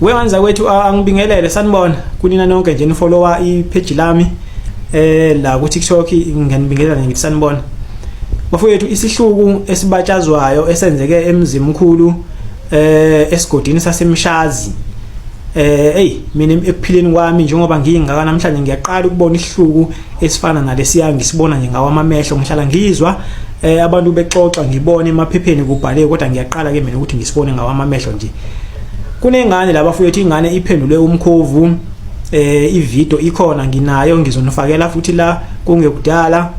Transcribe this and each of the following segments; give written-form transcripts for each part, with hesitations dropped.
Wenza kwethu angibingelele sanibona kunina nonke nje nifollowa ipage lami la ku TikTok ngiyanibingelela ngithi sanibona. Bafowethu isihluku esibatshazwayo esenzeke emzimkhulu esigodini sasemshazi. Mina ekuphileni kwami njengoba ngingaka namhlanje ngiyaqala ukubona isihluku esifana nalesiya ngisibona nje ngawa amehlo ngihlala ngizwa abantu bexoxa ngibone emaphepheni kubhale kodwa ngiyaqala ke mina ukuthi ngisibone ngawa amehlo nje. Kunengane labafowethu ingane iphendule umkhovu ivideo ikhona nginayo ngizonifakela futhi la kungekudala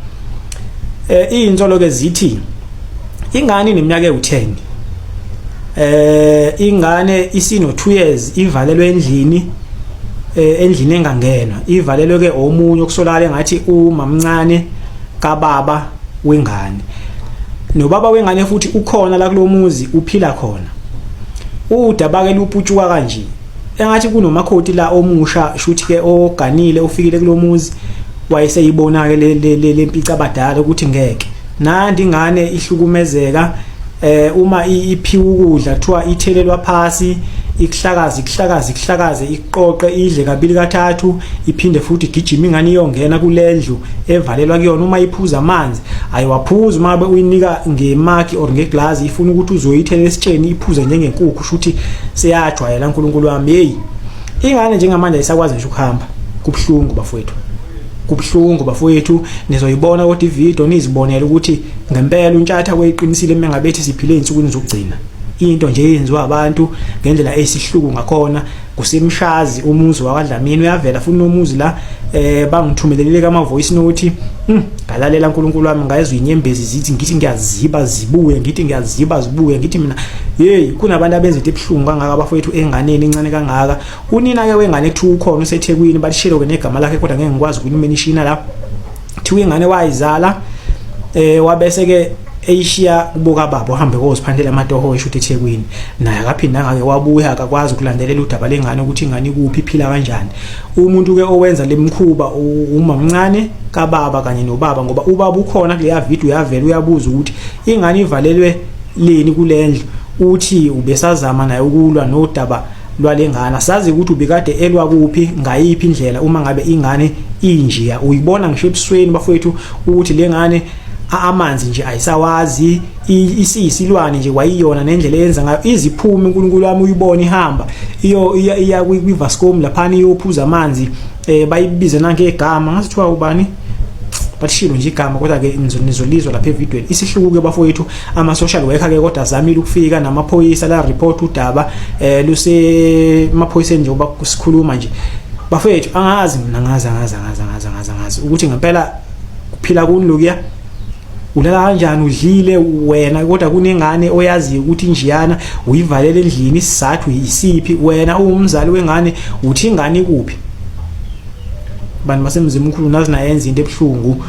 inzolo ke zithi ingane ineminyaka u10 ingane isino 2 years ivalelwe endlini engangenwa ivalelwe ke omunye okusolala engathi umamncane kababa wengane nobaba wengane futhi ukhona la kulomuzi uphila khona udaba ke luputshuka kanje engathi kunomakhoti la omusha shuthi ke oganile ufikile kulomuzi wayeseyibona ke le mpica abadala ukuthi ngeke nandi ingane ihlukumezeka uma iphiwa ukudla kuthiwa ithelelwa phasi ihlakaze iqoqe idle kabili kathathu iphinde futhi igijima ingane iyongena kulendlu evalelwa kuyona uma iphuza amanzi ayiwaphuza uma uyinika ngemaki or ngeglass ifuna ukuthi uzoyithela esitsheni iphuze njengenkukhu shuthi seyajwayela uNkulunkulu wami ingane njengamanje ayisakwazi nje ukuhamba kubhlungu bafowethu nizoyibona ukuthi ivideo nizibonela ukuthi ngempela uNtshatha kweqinisile mengabethi siphile insukwini zokugcina into nje yenziwa abantu ngendlela esihluku ngakhona kusemshazi umuzi wakwaDlamini uyavela futhi nomuzi la bangithumelelile kama voice note ngalalela uNkulunkulu wami ngayezwe inyembezi zithi ngithi ngiyaziba zibuye ngithi mina kunabantu abenza into ebhlungu kangaka abafowethu enganeni encane kangaka unina ke wengane kuthiwa ukhona useThekwini balishilo ke negama lakhe kodwa ngeke ngikwazi ukulimenishina la kuthiwa ingane wayizala wabese ke Asia kuboka baba uhambe koziphandela amatoho eshuthi eThekwini naye akaphinda ngake wabuya akakwazi ukulandelela udaba lengane ukuthi ingane kuphi iphila kanjani umuntu ke owenza lemkhuba umamncane kababa kanye nobaba ngoba ubaba ukhona kuleya video yavela uyabuza ukuthi ingane ivalelwe leni kulendlu uthi ubesazama naye ukulwa nodaba lwalengane sazi ukuthi ubekade elwa kuphi ngayiphi indlela uma ngabe ingane injiya uyibona ngisho ebusweni bafowethu ukuthi lengane amanzi nje ayisawazi isisilwane nje wayiyona nendlela yenza ngayo iziphume uNkulunkulu wami uyibona ihamba iya kwiVascom lapha iyophuza amanzi bayibize nanke igama ngasithiwa ubani bathishilo nje igama kodwa ke nizolizwa lapha evidweni isihluku ke bafowethu ama social worker ke kodwa zamile ukufika namaphoyisa la report udaba luse maphoyiseni nje obakusikhuluma nje bafowethu angazi mina ngazi ukuthi ngempela kuphila kuni lokuya ulala kanjani udlile wena kodwa kunengane oyazi ukuthi njiyana uyivalele endlini isizathu isiphi wena umzali wengane uthi ingane kuphi bani basemzimkhulu nazi nayenza into ebhlungu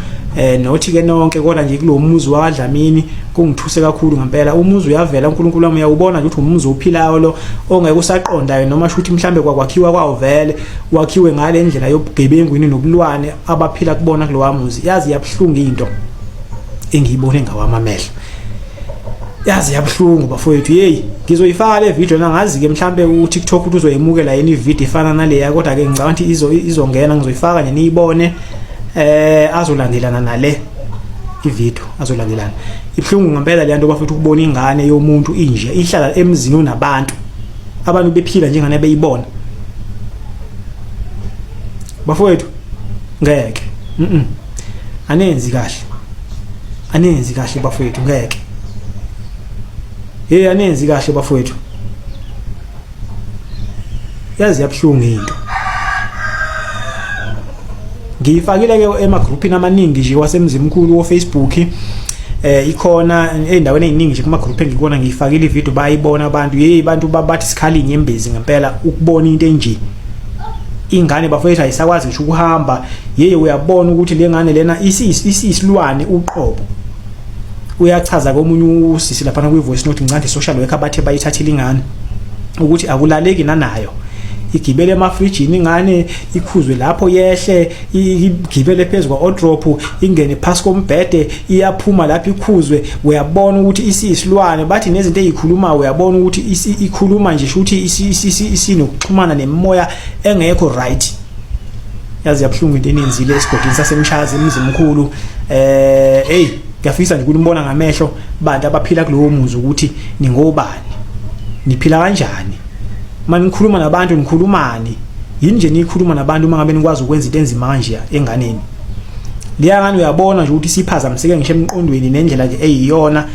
nothi ke nonke kodwa nje kulomuzi wakwaDlamini kungithuse kakhulu ngempela umuzi uyavela uNkulunkulu wami uyawubona ukuthi umuzi ophilayo lo ongeke usaqondayo noma shuthi mhlambe kwakhiwa kwawuvele wakhiwe ngale ndlela yobugebengwini nobulwane abaphila kubona kulowa muzi yazi yabhlungu into engiyibone ngawama amehlo yazi yabhlungu bafowethu ngizoyifaka le video nangazi ke mhlambe uTikTok ukuthi uzoyemukela yini video ifana naleya kodwa ke ngicabanga ukuthi izongena ngizoyifaka nje niyibone azolandelana nale ivideo azolandelana ibhlungu ngempela le nto bafowethu ukubona ingane yomuntu inje ihlala emzini onabantu abantu bephila njengane beyibona bafowethu ngeke anenzi kahle bafowethu ngeke anenzi kahle bafowethu yazi yabhlungu into ngiyifakile ke emagroupini amaningi nje wasemzimkhulu wo Facebook ikhona endaweni eziningi nje kuma group engikona ngiyifakile ivideo bayibona abantu abantu babathi sikhali inyembezi ngempela ukubona into enje ingane bafowethu ayisakwazi ngisho ukuhamba uyabona ukuthi lengane lena isisilwane uqobo uyachaza komunye usisi lapha kwi voice note ngincane social worker bathe bayithathile ingane ukuthi akulaleki nanayo igibele emafrijini ingane ikhuzwe lapho yehle igibele phezulu kwa odrop ingene phansi kombhede iyaphuma lapho ikhuzwe uyabona ukuthi isisilwane bathi nezinto ezikhuluma uyabona ukuthi ikhuluma nje ukuthi isinokuxhumana nemoya engekho right yazi yabhlungu into enenzile esigodini sasemshazi emzimkhulu ngiyafisa nje ukumbona ngamehlo bantu abaphila kulowo muzi ukuthi ningobani niphila kanjani manje nikhuluma nabantu nikhulumani yini nje nikhuluma nabantu mangabe nikwazi ukwenza into enzima kanje enganeni liyangani uyabona nje ukuthi siphazamiseke ngisho emqondweni nendlela nje eyiyona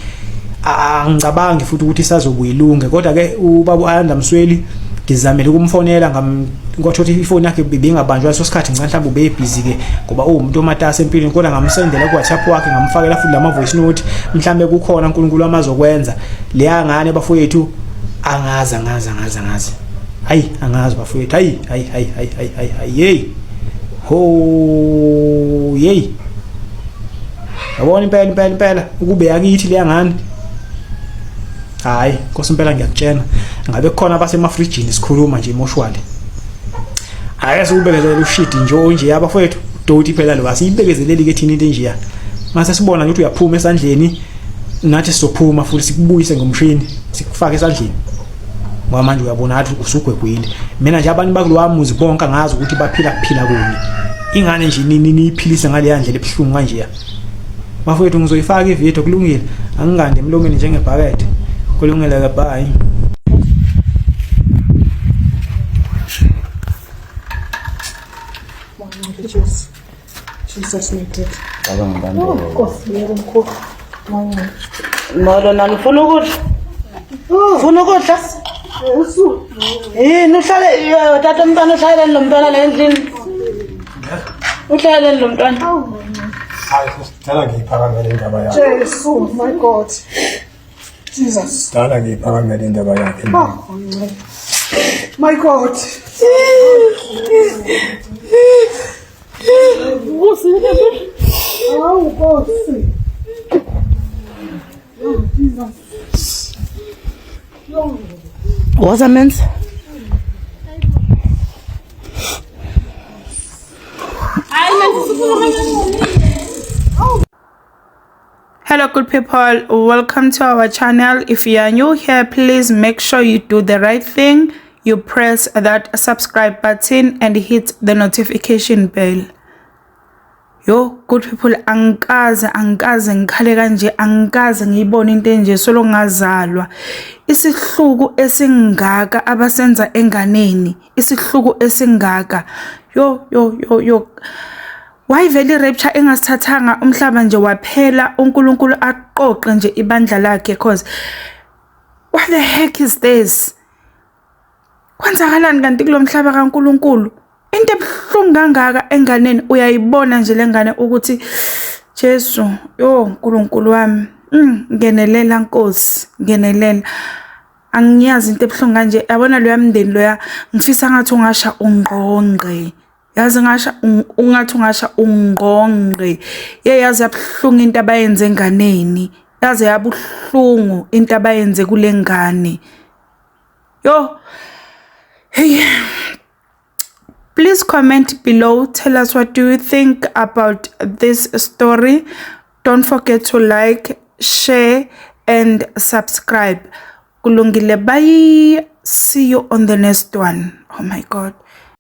angicabangi futhi ukuthi isazobuyilunge kodwa ke ubaba Ayanda Msweli ngizamela ukumfonela ngotho ukuthi ifoni yakhe ibingabanjwa leso sikhathi mhlawumbe ube busy ke ngoba umuntu omatasa empilweni kodwa ngamsendela ku WhatsApp wakhe ngamfakela futhi lama voice note mhlawumbe kukhona uNkulunkulu amazokwenza leyangane bafowethu angazi hayi angazi bafowethu hayi hey ho hey yabona impela ukube yakithi leyangane hayi Nkosi impela ngiyakutshena ngabe kukhona abasemafrijini sikhuluma nje emoshwali hayi siubekezela ushidi nje yabafowethu doti phela lo asiyibekezeleli ke thina into enje mase sibona ukuthi uyaphuma esandleni nathi sizophuma futhi sikubuyise ngomshini sikufaka esandleni ngoba manje uyabona athi usugwegwile mina nje abantu bakulowa muzi bonke ngazi ukuthi baphila kuni ingane nje niphilise ngale yandlela ebhlungu kanje bafowethu ngizoyifaka ivideo kulungile angingande emlomeni njengebhakede kulungile ke bye Jesus name. Of course, yebo mkhulu. Molo nani ufuna ukudla? Ufuna ukudla? Uhlale tata umntwana uhlale lo mntwana la endlini. Uhlale lo mntwana. Hayi sicela ngiyiphakamele indaba yakhe. Jesu, my God. Jesus. Sicela ngiyiphakamele indaba yakhe. My God. Oh, God. What's that mean? Hello good people, welcome to our channel. If you are new here, please make sure you do the right thing. You press that subscribe button and hit the notification bell. Yo good people, angikaze ngikhale kanje, angikaze ngiyibona into enje solo ngazalwa. Isihluku esingaka abasenza enganeni, isihluku esingaka. Yo why vele rapture engasithathanga umhlaba nje waphela uNkulunkulu aqoqe nje ibandla lakhe cause what the heck is this? Kwenzakalani kanti kulomhlaba kaNkulunkulu? Into ebhlungu kangaka enganeni uyayibona nje lengane ukuthi Jesu yo uNkulunkulu wami ngenelela Nkosi ngenelela angiyazi into ebhlungu kanje yabona lo yamndeni loya ngifisa ngathi ungasha ungqongqe yazi ngasha ungathi ungasha ungqongqe yazi yabhlungu into abayenze enganeni yazi yabuhlungu into abayenze kulengane yo hey. Please comment below. Tell us what do you think about this story. Don't forget to like, share, and subscribe. Kulungile, bye. See you on the next one. Oh my God.